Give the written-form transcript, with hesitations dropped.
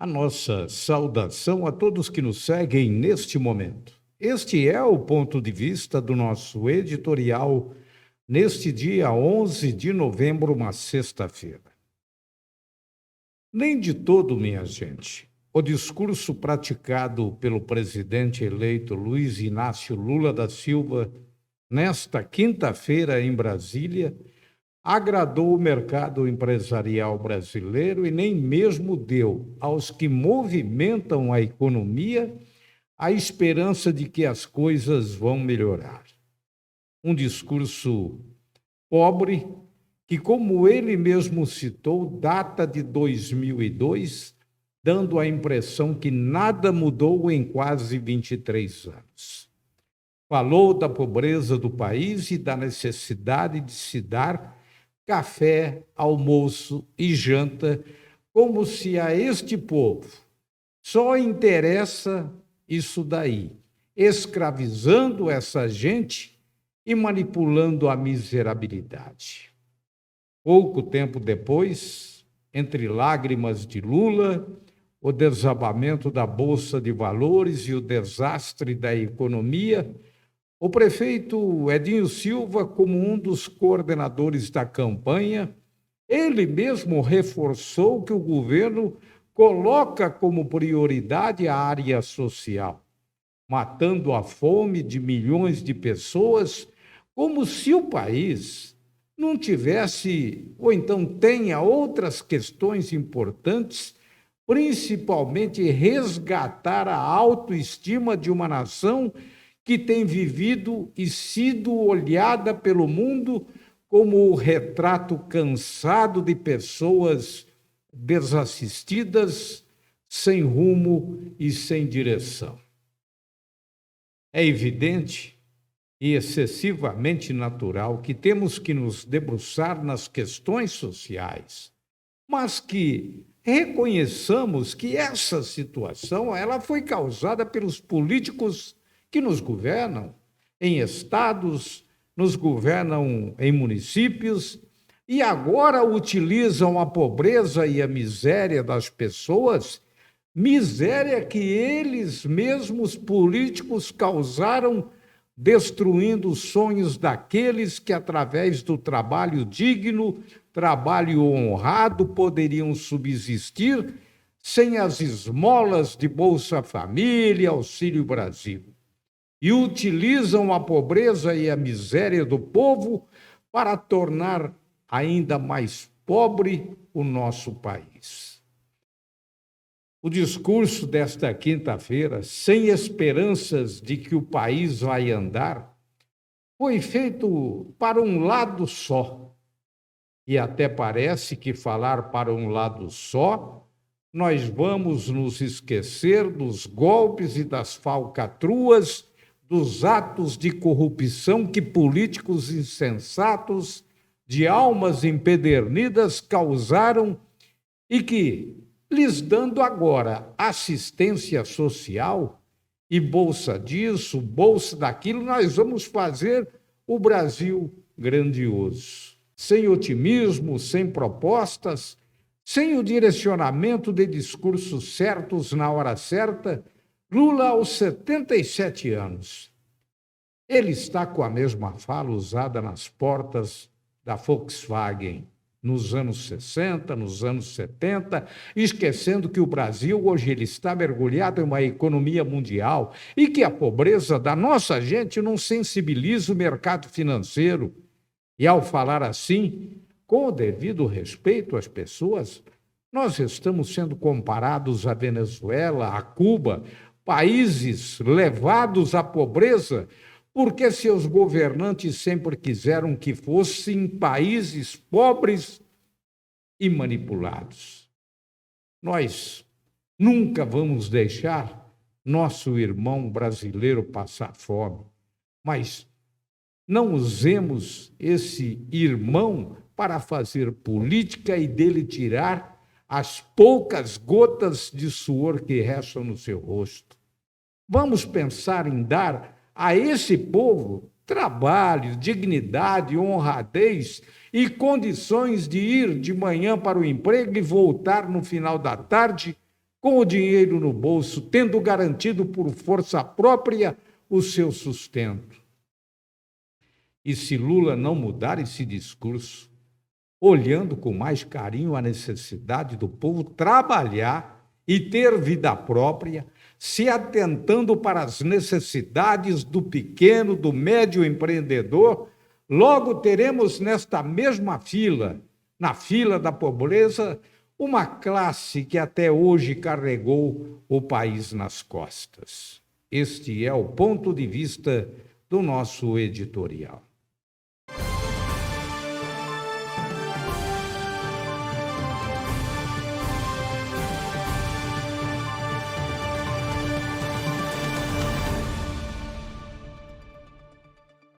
A nossa saudação a todos que nos seguem neste momento. Este é o ponto de vista do nosso editorial neste dia 11 de novembro, uma sexta-feira. Nem de todo, minha gente, o discurso praticado pelo presidente eleito Luiz Inácio Lula da Silva nesta quinta-feira em Brasília agradou o mercado empresarial brasileiro e nem mesmo deu aos que movimentam a economia a esperança de que as coisas vão melhorar. Um discurso pobre que, como ele mesmo citou, data de 2002, dando a impressão que nada mudou em quase 23 anos. Falou da pobreza do país e da necessidade de se dar café, almoço e janta, como se a este povo só interessa isso daí, escravizando essa gente e manipulando a miserabilidade. Pouco tempo depois, entre lágrimas de Lula, o desabamento da Bolsa de Valores e o desastre da economia, o prefeito Edinho Silva, como um dos coordenadores da campanha, ele mesmo reforçou que o governo coloca como prioridade a área social, matando a fome de milhões de pessoas, como se o país não tivesse, ou então tenha outras questões importantes, principalmente resgatar a autoestima de uma nação que tem vivido e sido olhada pelo mundo como o retrato cansado de pessoas desassistidas, sem rumo e sem direção. É evidente e excessivamente natural que temos que nos debruçar nas questões sociais, mas que reconheçamos que essa situação ela foi causada pelos políticos que nos governam em estados, nos governam em municípios e agora utilizam a pobreza e a miséria das pessoas, miséria que eles mesmos políticos causaram, destruindo os sonhos daqueles que, através do trabalho digno, trabalho honrado, poderiam subsistir sem as esmolas de Bolsa Família, Auxílio Brasil. E utilizam a pobreza e a miséria do povo para tornar ainda mais pobre o nosso país. O discurso desta quinta-feira, sem esperanças de que o país vai andar, foi feito para um lado só. E até parece que falar para um lado só, nós vamos nos esquecer dos golpes e das falcatruas, dos atos de corrupção que políticos insensatos, de almas empedernidas, causaram e que, lhes dando agora assistência social e bolsa disso, bolsa daquilo, nós vamos fazer o Brasil grandioso. Sem otimismo, sem propostas, sem o direcionamento de discursos certos na hora certa, Lula, aos 77 anos, ele está com a mesma fala usada nas portas da Volkswagen nos anos 60, nos anos 70, esquecendo que o Brasil hoje ele está mergulhado em uma economia mundial e que a pobreza da nossa gente não sensibiliza o mercado financeiro. E ao falar assim, com o devido respeito às pessoas, nós estamos sendo comparados à Venezuela, a Cuba, países levados à pobreza, porque seus governantes sempre quiseram que fossem países pobres e manipulados. Nós nunca vamos deixar nosso irmão brasileiro passar fome, mas não usemos esse irmão para fazer política e dele tirar as poucas gotas de suor que restam no seu rosto. Vamos pensar em dar a esse povo trabalho, dignidade, honradez e condições de ir de manhã para o emprego e voltar no final da tarde com o dinheiro no bolso, tendo garantido por força própria o seu sustento. E se Lula não mudar esse discurso, olhando com mais carinho a necessidade do povo trabalhar e ter vida própria, se atentando para as necessidades do pequeno, do médio empreendedor, logo teremos nesta mesma fila, na fila da pobreza, uma classe que até hoje carregou o país nas costas. Este é o ponto de vista do nosso editorial.